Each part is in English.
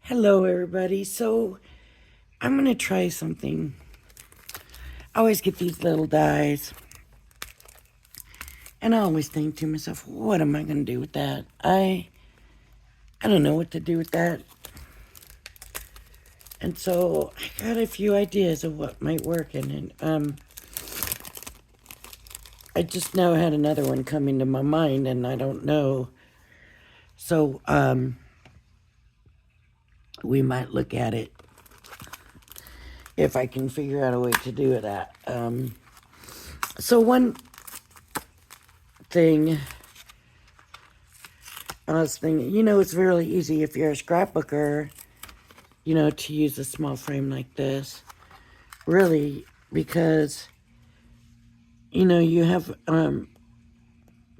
Hello, everybody. So, I'm going to try something. I always get these little dies, and I always think to myself, what am I going to do with that? I don't know what to do with that. And so, I got a few ideas of what might work, and I just now had another one come into my mind, and I don't know. So, we might look at it if I can figure out a way to do that. So one thing I was thinking, it's really easy if you're a scrapbooker, to use a small frame like this. Really, because, you have,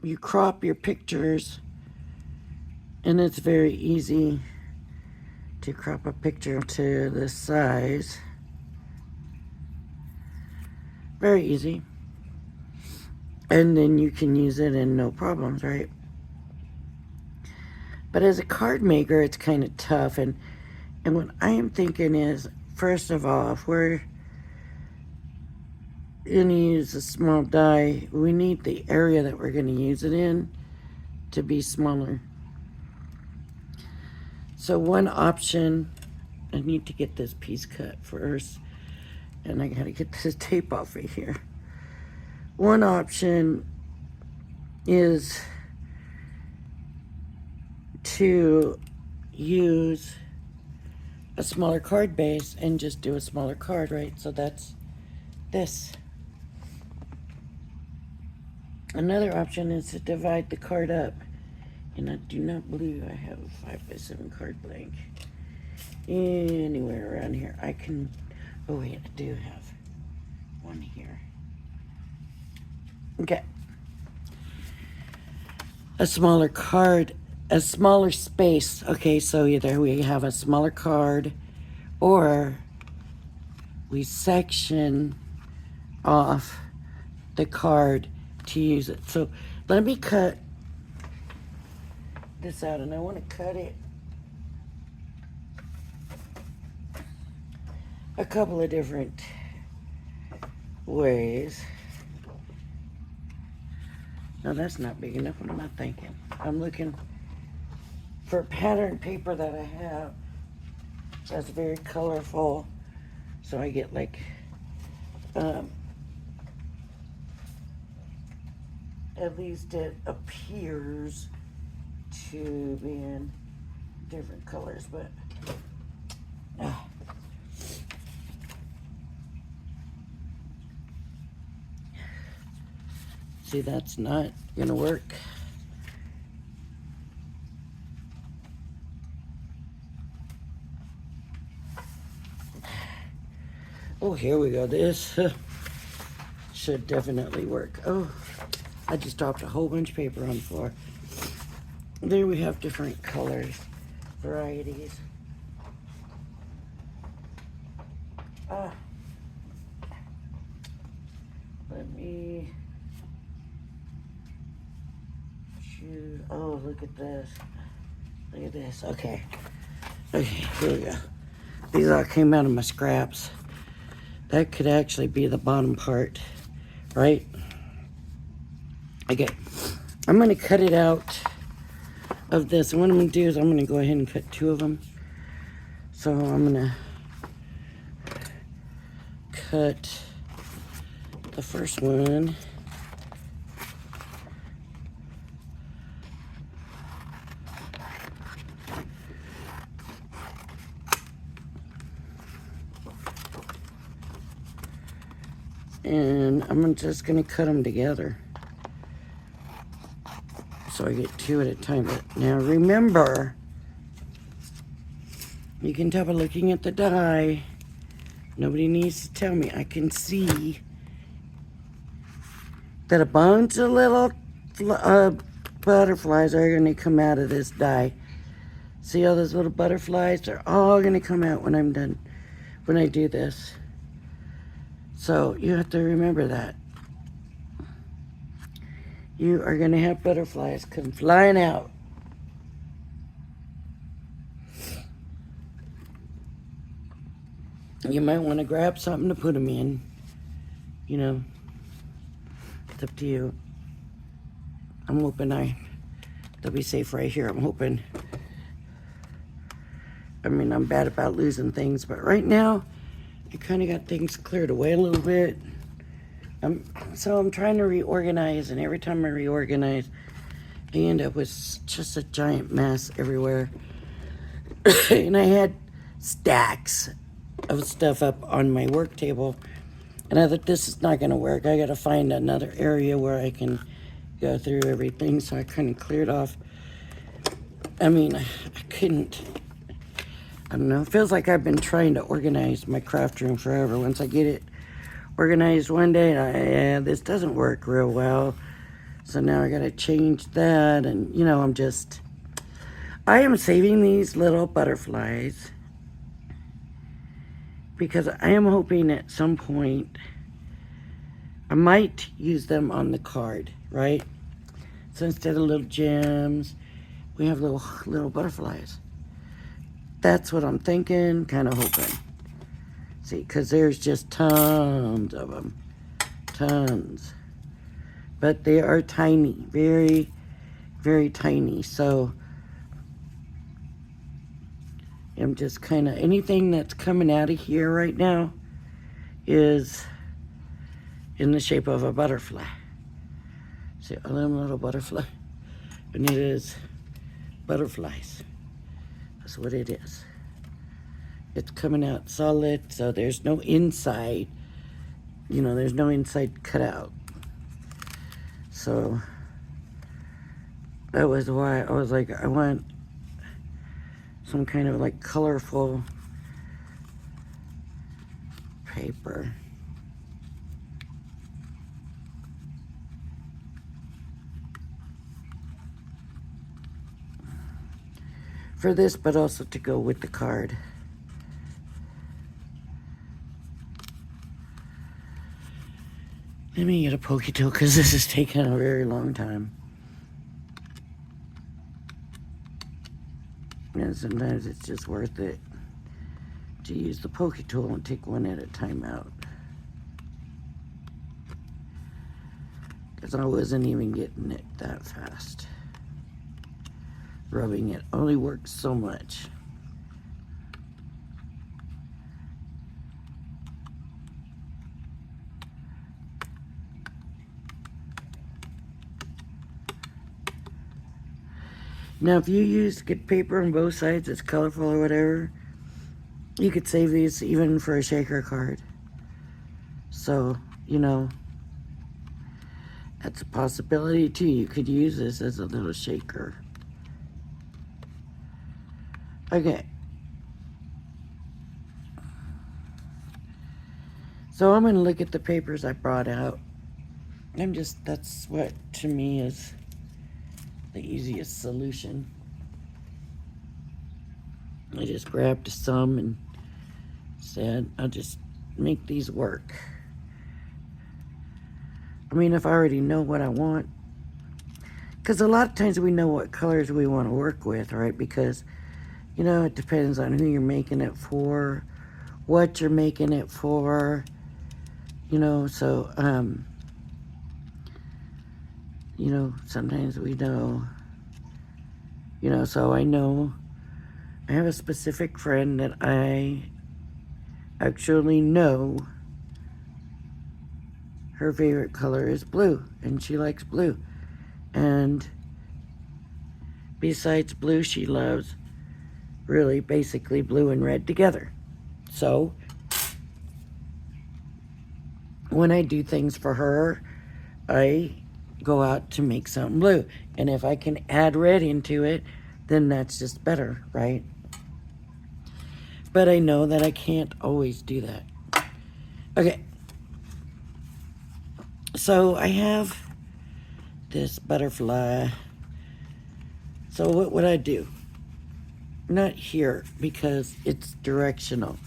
you crop your pictures, and it's very easy to crop a picture to this size. Very easy. And then you can use it and no problems, right? But as a card maker, it's kind of tough. And what I am thinking is, first of all, if we're going to use a small die, we need the area that we're going to use it in to be smaller. So one option, I need to get this piece cut first, and I got to get this tape off of here. One option is to use a smaller card base and just do a smaller card, right? So that's this. Another option is to divide the card up. And I do not believe I have a 5x7 card blank anywhere around here. I can, oh wait, I do have one here. Okay. A smaller card, a smaller space. Okay, so either we have a smaller card or we section off the card to use it. So let me cut this out, and I want to cut it a couple of different ways. No, that's not big enough. What am I thinking? I'm looking for pattern paper that I have that's very colorful, so I get like at least it appears to be in different colors, but see, that's not gonna work. Oh, here we go. This should definitely work. Oh, I just dropped a whole bunch of paper on the floor. There we have different colors, varieties. Let me choose. Oh, look at this. Look at this. Okay. Okay, here we go. These all came out of my scraps. That could actually be the bottom part, right? Okay. I'm going to cut it out of this. And what I'm going to do is I'm going to go ahead and cut two of them. So I'm going to cut the first one. And I'm just going to cut them together. So I get two at a time. But now remember, you can tell by looking at the die. Nobody needs to tell me. I can see that a bunch of little butterflies are going to come out of this die. See all those little butterflies? They're all going to come out when I'm done, when I do this. So you have to remember that. You are going to have butterflies come flying out. You might want to grab something to put them in. You know, it's up to you. I'm hoping they'll be safe right here. I'm hoping. I mean, I'm bad about losing things, but right now, I kind of got things cleared away a little bit. So I'm trying to reorganize, and every time I reorganize, I end up with just a giant mess everywhere. And I had stacks of stuff up on my work table, and I thought, this is not going to work. I got to find another area where I can go through everything, so I kind of cleared off. I mean, I couldn't. I don't know. It feels like I've been trying to organize my craft room forever. Once I get it organized one day, this doesn't work real well. So now I got to change that. And, you know, I am saving these little butterflies because I am hoping at some point I might use them on the card, right? So instead of little gems, we have little butterflies. That's what I'm thinking, kind of hoping. See, because there's just tons of them. Tons. But they are tiny. Very, very tiny. So I'm just kind of, anything that's coming out of here right now is in the shape of a butterfly. See, a little butterfly. And it is butterflies. That's what it is. It's coming out solid, so there's no inside. You know, there's no inside cutout. So that was why I was like, I want some kind of like colorful paper. For this, but also to go with the card. Let me get a pokey tool because this is taking a very long time. And sometimes it's just worth it to use the pokey tool and take one at a time out. Because I wasn't even getting it that fast. Rubbing it only works so much. Now, if you use good paper on both sides, it's colorful or whatever, you could save these even for a shaker card. So, you know, that's a possibility too. You could use this as a little shaker. Okay. So I'm going to look at the papers I brought out. That's what to me is the easiest solution. I just grabbed some and said, I'll just make these work. I mean, if I already know what I want, because a lot of times we know what colors we want to work with, right? Because, you know, it depends on who you're making it for, what you're making it for, you know, so, you know, sometimes we know, you know, so I know I have a specific friend that I actually know her favorite color is blue, and she likes blue. And besides blue, she loves really basically blue and red together. So when I do things for her, I go out to make something blue. And if I can add red into it, then that's just better, right? But I know that I can't always do that. Okay. So I have this butterfly. So what would I do? Not here, because it's directional.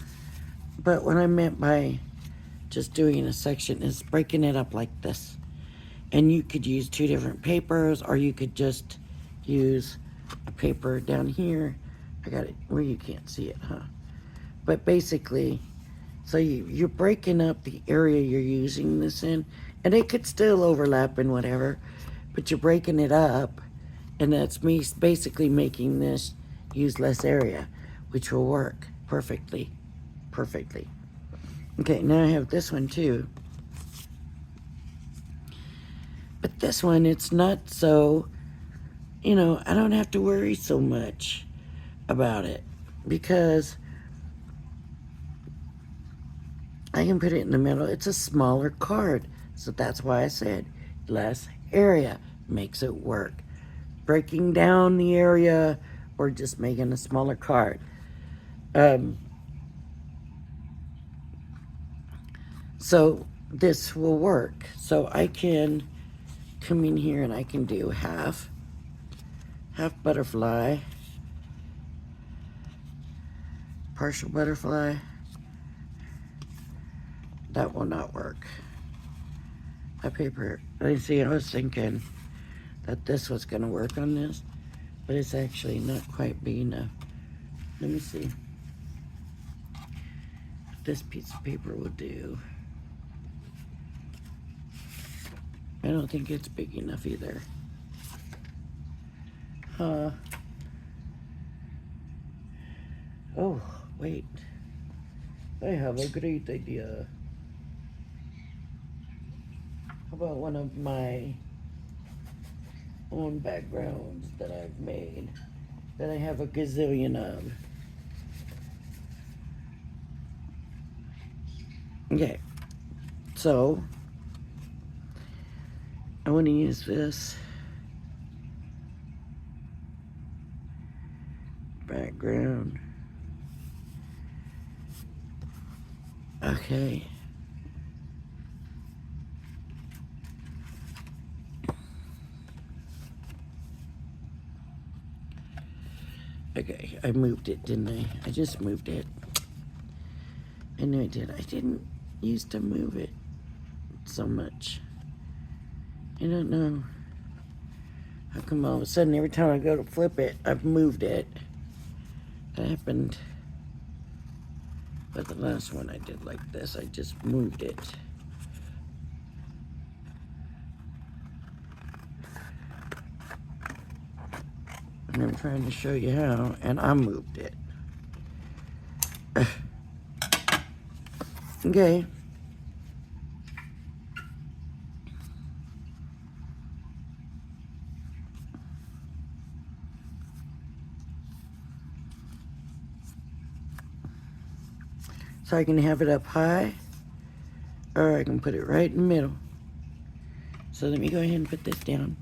But what I meant by just doing a section is breaking it up like this. And you could use two different papers, or you could just use a paper down here. I got it where you can't see it, huh? But basically, So you're breaking up the area you're using this in, and it could still overlap and whatever, but you're breaking it up, and that's me basically making this use less area, which will work perfectly. Okay, now I have this one too. But this one, it's not so, I don't have to worry so much about it because I can put it in the middle. It's a smaller card, so that's why I said less area makes it work. Breaking down the area or just making a smaller card. So this will work. So I can come in here and I can do half butterfly, partial butterfly. That will not work. That paper, I was thinking that this was gonna work on this, but it's actually not quite big enough. Let me see if this piece of paper will do. I don't think it's big enough either. Oh, wait. I have a great idea. How about one of my own backgrounds that I've made, that I have a gazillion of? Okay, so I want to use this background. Okay. Okay, I moved it, didn't I? I just moved it. I knew I did. I didn't used to move it so much. I don't know. How come all of a sudden every time I go to flip it, I've moved it? That happened. But the last one I did like this, I just moved it. And I'm trying to show you how, and I moved it. Okay. So I can have it up high, or I can put it right in the middle. So let me go ahead and put this down.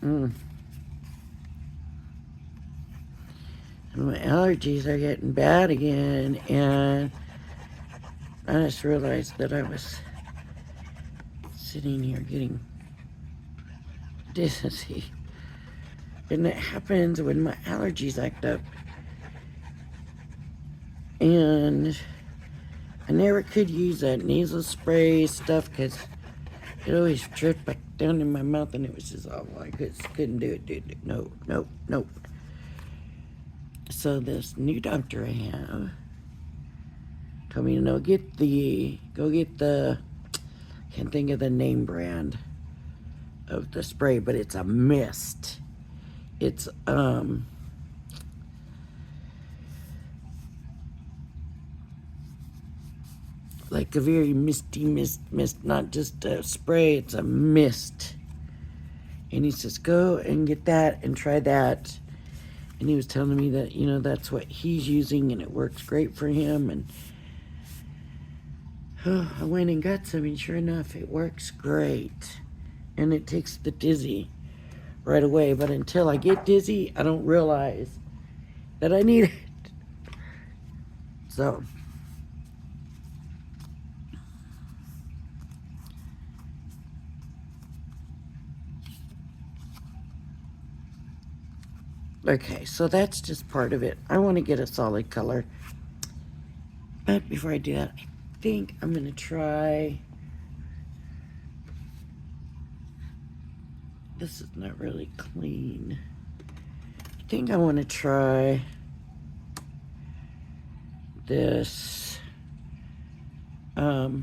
And my allergies are getting bad again, and I just realized that I was sitting here getting dizzy. And it happens when my allergies act up. And I never could use that nasal spray stuff because it always dripped back down in my mouth and it was just awful. I couldn't do it, dude. Nope. So this new doctor I have told me to go get the, can't think of the name brand of the spray, but it's a mist. It's, like a very misty mist, not just a spray, it's a mist. And he says, go and get that and try that. And he was telling me that, that's what he's using and it works great for him. And I went and got some, and sure enough, it works great. And it takes the dizzy right away. But until I get dizzy, I don't realize that I need it. So, okay, so that's just part of it. I want to get a solid color. But before I do that, I think I'm going to try This is not really clean. I think I want to try this. Let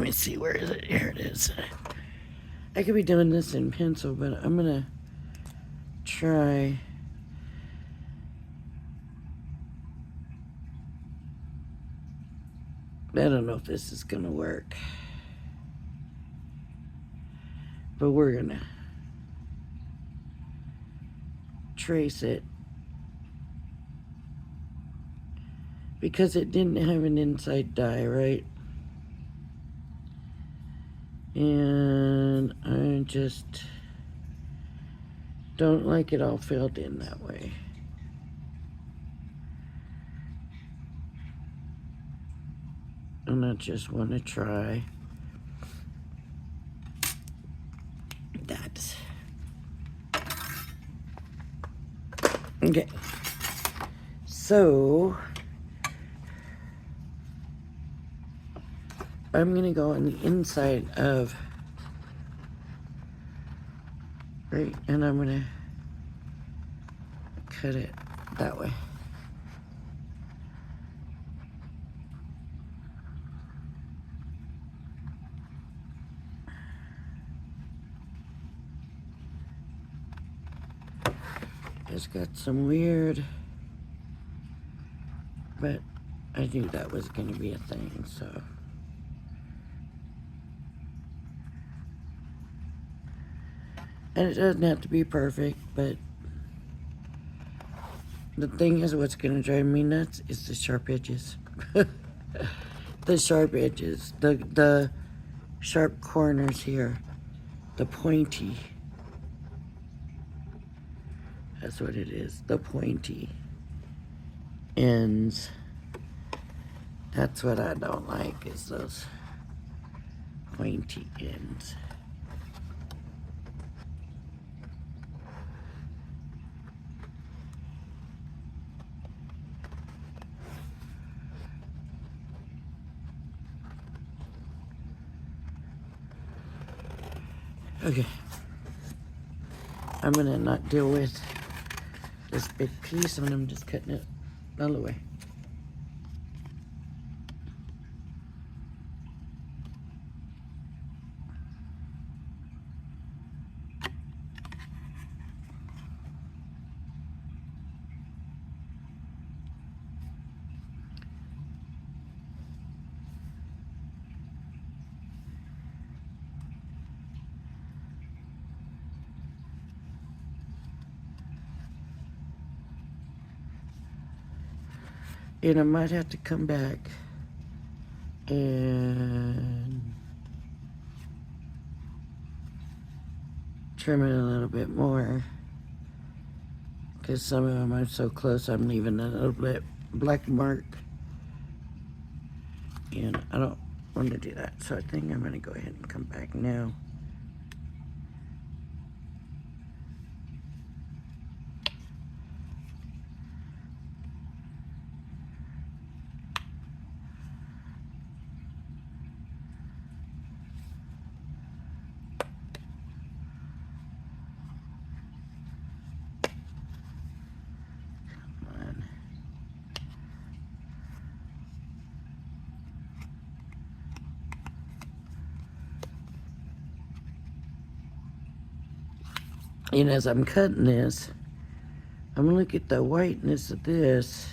me see, where is it? Here it is. I could be doing this in pencil, but I'm gonna try I don't know if this is gonna work, but we're gonna trace it because it didn't have an inside die, right? And I just don't like it all filled in that way. And I just want to try that. Okay. So I'm going to go on the inside of, right, and I'm going to cut it that way. It's got some weird, but I knew that was going to be a thing, so. And it doesn't have to be perfect, but the thing is, what's going to drive me nuts is the sharp edges. The sharp edges, the sharp corners here, the pointy. That's what it is, the pointy ends. That's what I don't like, is those pointy ends. Okay. I'm gonna not deal with this big piece, and I'm just cutting it all the way. And I might have to come back and trim it a little bit more, because some of them are so close I'm leaving a little bit black mark, and I don't want to do that, so I think I'm going to go ahead and come back now. And as I'm cutting this, I'm going to look at the whiteness of this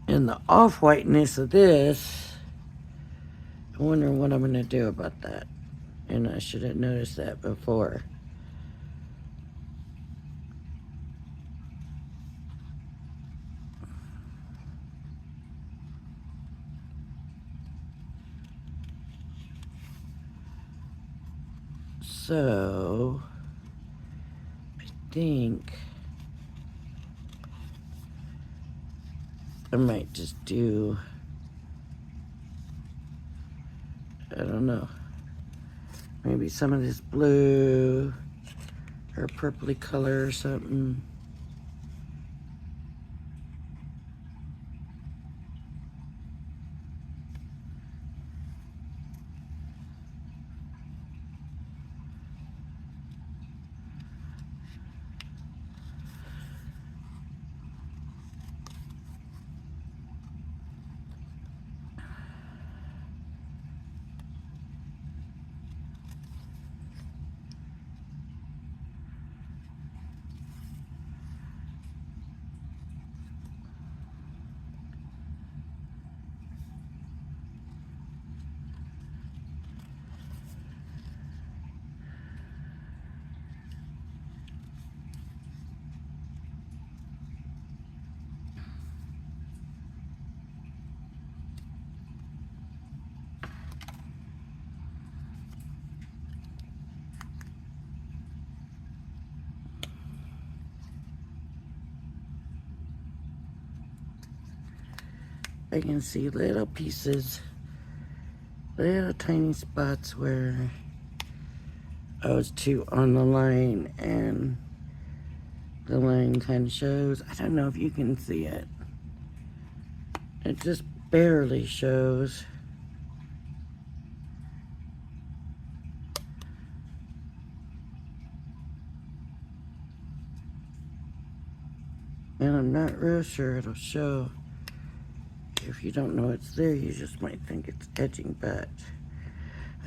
and the off-whiteness of this. I wonder what I'm going to do about that. And I should have noticed that before. So I think I might just do, I don't know, maybe some of this blue or purpley color or something. I can see little pieces, little tiny spots where I was too on the line and the line kind of shows. I don't know if you can see it. It just barely shows. And I'm not real sure it'll show. If you don't know it's there, you just might think it's edging, but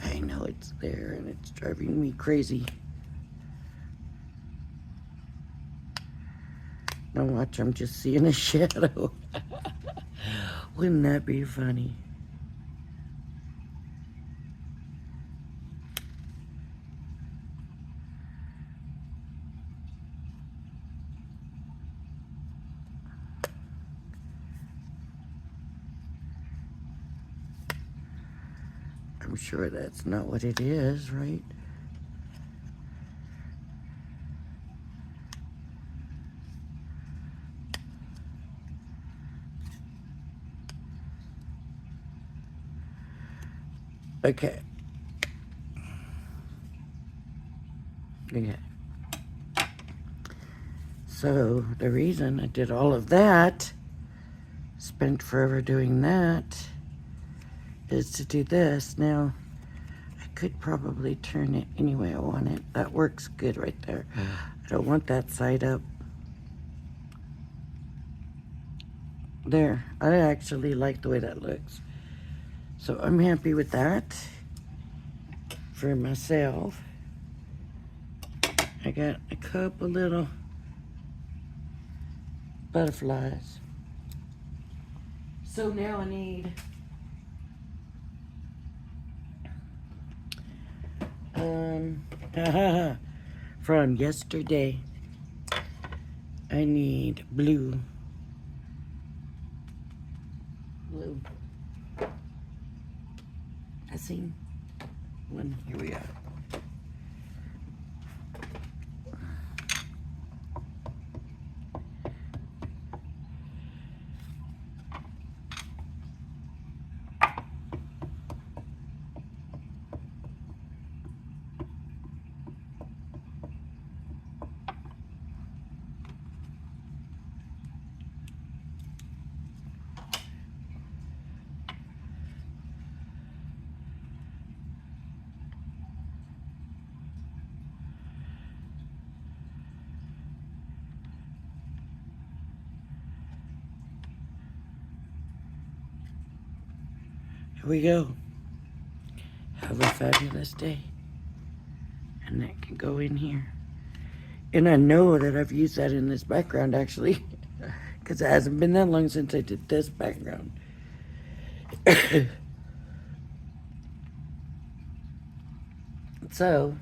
I know it's there and it's driving me crazy. Now watch, I'm just seeing a shadow. Wouldn't that be funny? I'm sure that's not what it is, right? Okay. Okay. So the reason I did all of that, spent forever doing that, is to do this. Now, I could probably turn it any way I want it. That works good right there. I don't want that side up. There. I actually like the way that looks. So I'm happy with that for myself. I got a couple little butterflies. So now I need from yesterday, I need blue. I seen one. Here we are. Here we go. Have a fabulous day. And that can go in here. And I know that I've used that in this background actually, because it hasn't been that long since I did this background. So,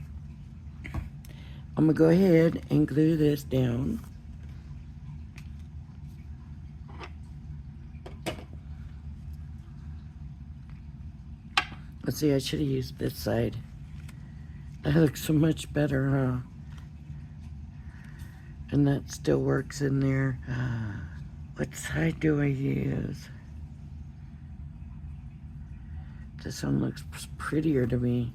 I'm gonna go ahead and glue this down. Let's see, I should have used this side. That looks so much better, huh? And that still works in there. What side do I use? This one looks prettier to me.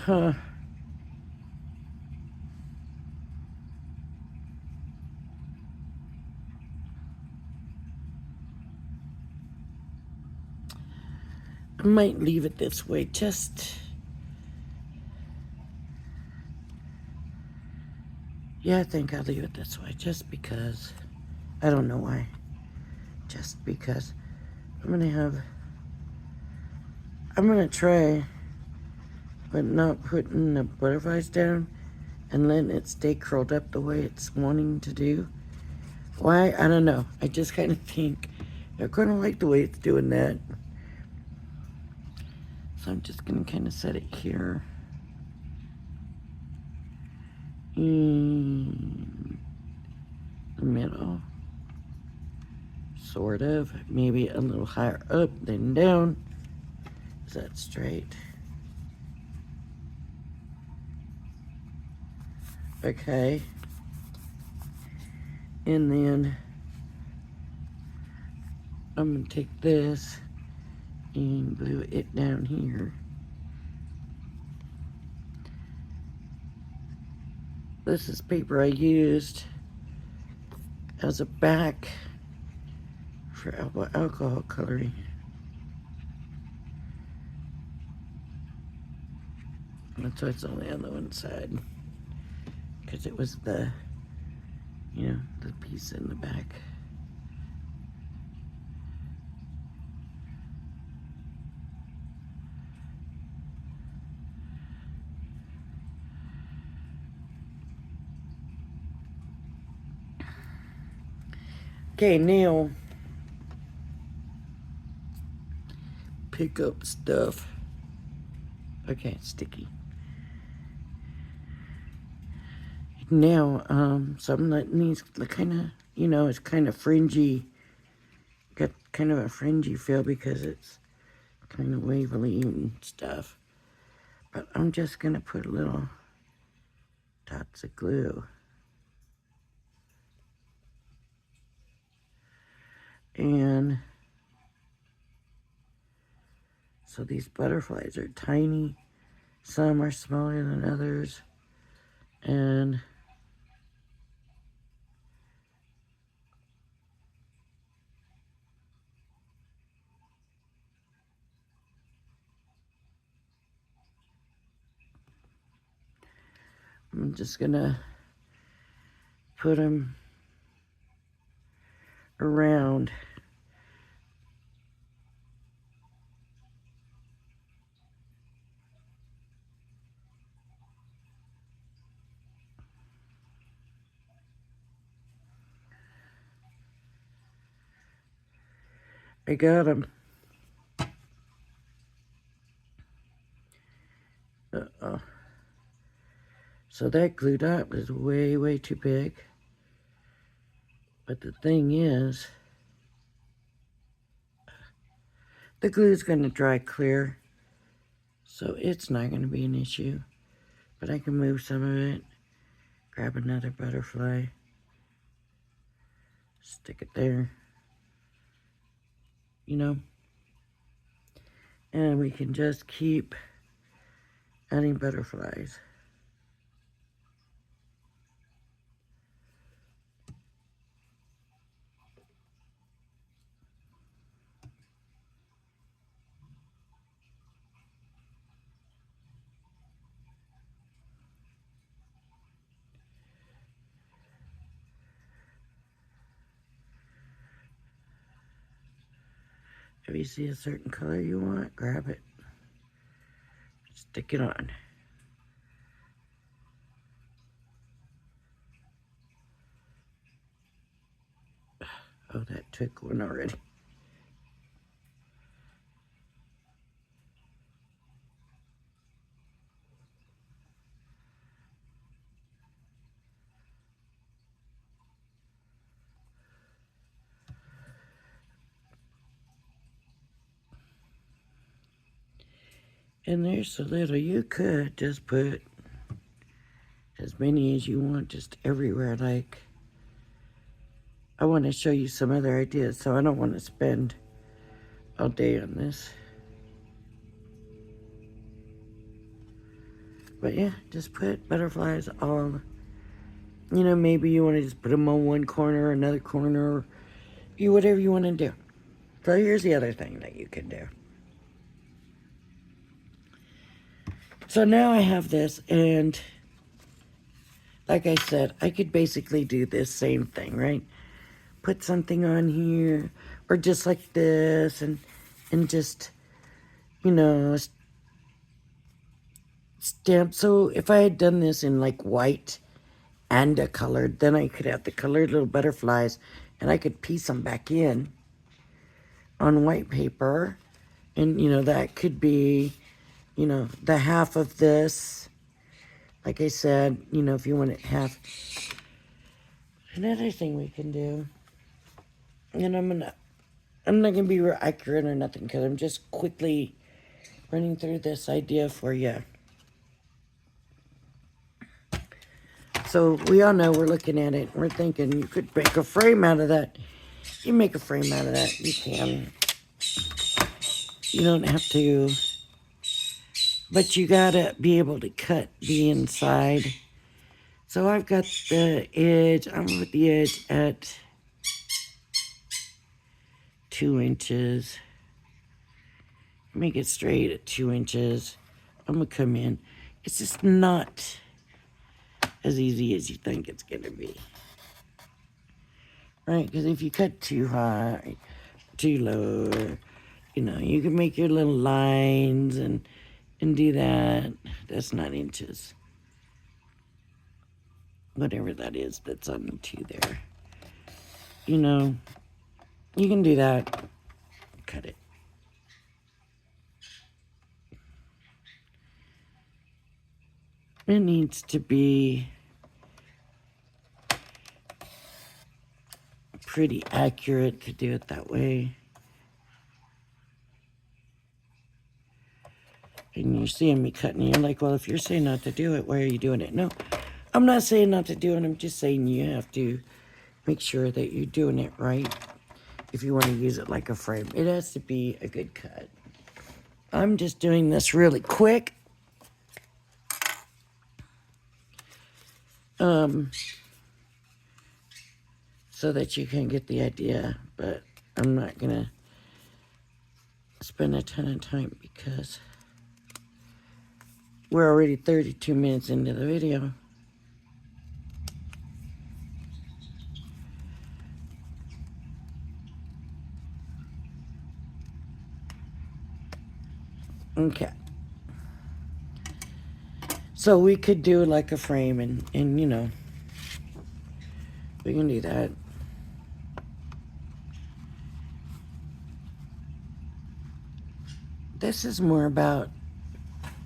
Huh. I might leave it this way, yeah, I think I'll leave it this way, just because. I don't know why. Just because. I'm gonna try, but not putting the butterflies down and letting it stay curled up the way it's wanting to do. Why? I don't know. I just kind of think I kind of like the way it's doing that. So I'm just gonna kind of set it here. In the middle. Sort of. Maybe a little higher up than down. Is that straight? Okay. And then I'm going to take this and glue it down here. This is paper I used as a back for alcohol coloring. That's why it's only on the one side, because it was the, you know, the piece in the back. Okay, now pick up stuff. Okay, it's sticky. Now, so I'm letting these kind of, you know, it's kind of fringy. Got kind of a fringy feel because it's kind of wavily and stuff. But I'm just going to put little dots of glue. And so these butterflies are tiny. Some are smaller than others. And I'm just going to put them around. I got them. Uh-oh. So that glue dot was way, way too big. But the thing is, the glue's going to dry clear, so it's not going to be an issue. But I can move some of it, grab another butterfly, stick it there, you know, and we can just keep adding butterflies. If you see a certain color you want, grab it, stick it on. Oh, that took one already. And there's so little, you could just put as many as you want, just everywhere. Like, I want to show you some other ideas, so I don't want to spend all day on this. But yeah, just put butterflies all, you know, maybe you want to just put them on one corner, another corner, you whatever you want to do. So here's the other thing that you can do. So now I have this, and like I said, I could basically do this same thing, right? Put something on here, or just like this, and just, you know, stamp. So if I had done this in like white and a colored, then I could have the colored little butterflies, and I could piece them back in on white paper, and, you know, that could be, you know, the half of this. Like I said, you know, if you want it half. Another thing we can do, and I'm not gonna be real accurate or nothing, because I'm just quickly running through this idea for you. So we all know, we're looking at it, we're thinking you could make a frame out of that. You make a frame out of that, you can. You don't have to, but you gotta be able to cut the inside. So I've got the edge, I'm gonna put the edge at 2 inches. Make it straight at 2 inches. I'm gonna come in. It's just not as easy as you think it's gonna be. Right? Because if you cut too high, too low, you know, you can make your little lines and do that. That's not inches. Whatever that is that's on the 2 there. You know, you can do that. Cut it. It needs to be pretty accurate to do it that way. And you're seeing me cutting, and you're like, well, if you're saying not to do it, why are you doing it? No, I'm not saying not to do it. I'm just saying you have to make sure that you're doing it right if you want to use it like a frame. It has to be a good cut. I'm just doing this really quick. So that you can get the idea, but I'm not gonna spend a ton of time because we're already 32 minutes into the video. Okay. So we could do like a frame and you know, we can do that. This is more about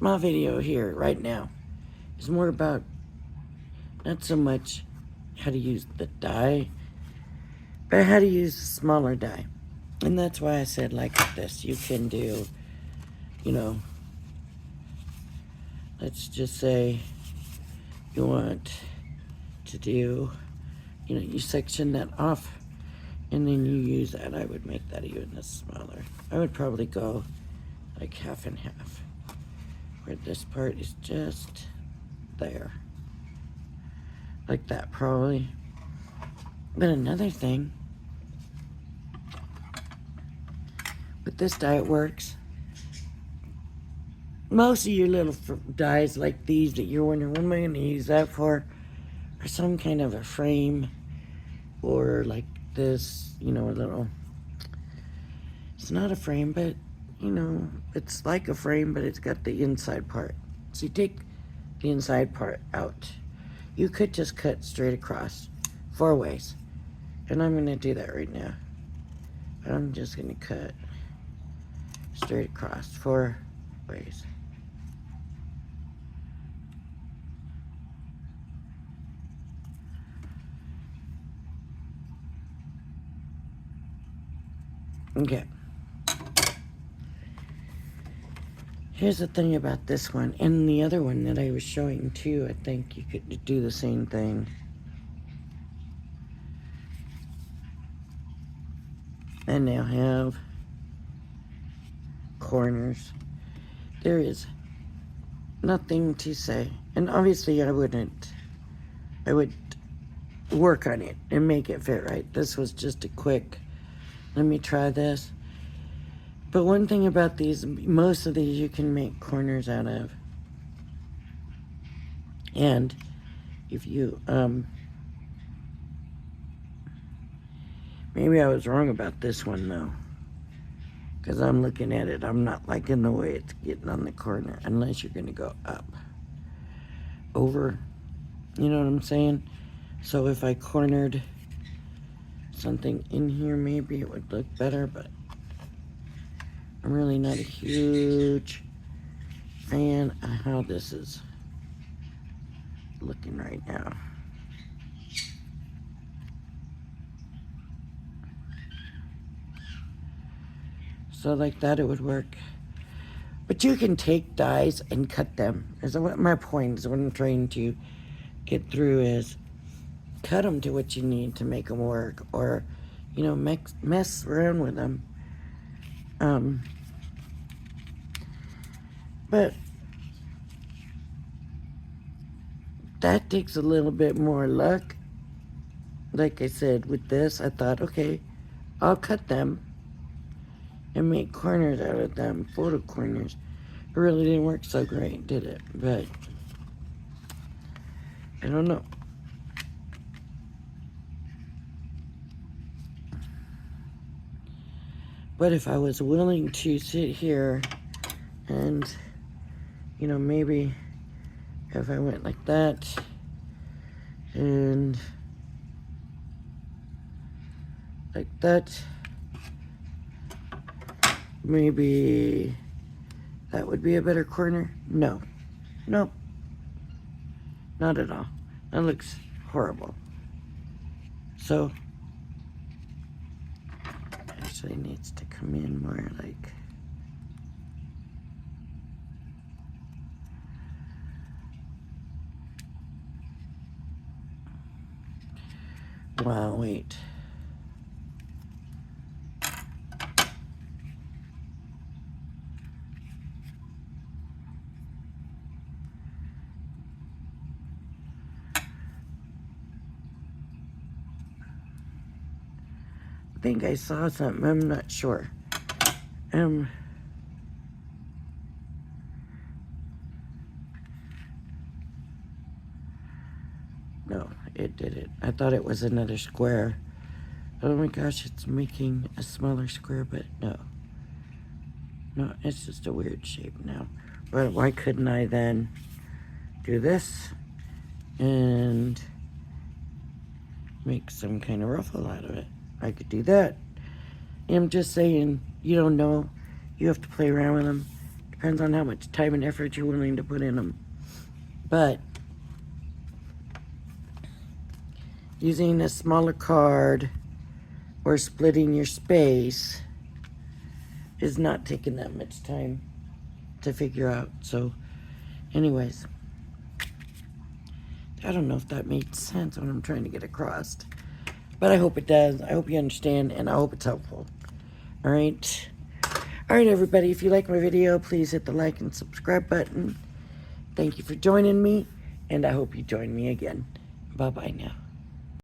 my video here right now. It's more about not so much how to use the die, but how to use the smaller die. And that's why I said like this. You can do, you know, let's just say you want to do, you know, you section that off and then you use that. I would make that even smaller. I would probably go like half and half, where this part is just there. Like that probably. But another thing, with this die it works. Most of your little dies like these that you're wondering, what am I going to use that for? Or some kind of a frame. Or like this, you know, a little, it's not a frame, but, you know, it's like a frame, but it's got the inside part. So you take the inside part out. You could just cut straight across 4 ways. And I'm going to do that right now. I'm just going to cut straight across 4 ways. Okay. Here's the thing about this one, and the other one that I was showing too, I think you could do the same thing. And now have corners. There is nothing to say. And obviously I would work on it and make it fit right. This was just a quick, let me try this. But one thing about these, most of these you can make corners out of. And if you, maybe I was wrong about this one though. Because I'm looking at it, I'm not liking the way it's getting on the corner, unless you're gonna go up. Over, you know what I'm saying? So if I cornered something in here, maybe it would look better, but I'm really not a huge fan of how this is looking right now. So like that it would work. But you can take dies and cut them. Is what my point is. What I'm trying to get through is cut them to what you need to make them work, or mess around with them. But that takes a little bit more luck. Like I said, with this, I thought, okay, I'll cut them and make corners out of them, photo corners. It really didn't work so great, did it? But I don't know. But if I was willing to sit here and, maybe if I went like that and like that, maybe that would be a better corner. No. Nope. Not at all. That looks horrible. So, actually needs to come in more like... Wow, wait. I think I saw something. I'm not sure. No, it did it. I thought it was another square. Oh my gosh, it's making a smaller square, but no. No, it's just a weird shape now. But why couldn't I then do this and make some kind of ruffle out of it? I could do that. I'm just saying, you don't know. You have to play around with them. Depends on how much time and effort you're willing to put in them. But using a smaller card or splitting your space is not taking that much time to figure out. So anyways, I don't know if that made sense what I'm trying to get across, but I hope it does. I hope you understand, and I hope it's helpful. All right, everybody, if you like my video, please hit the like and subscribe button. Thank you for joining me, and I hope you join me again. Bye-bye now.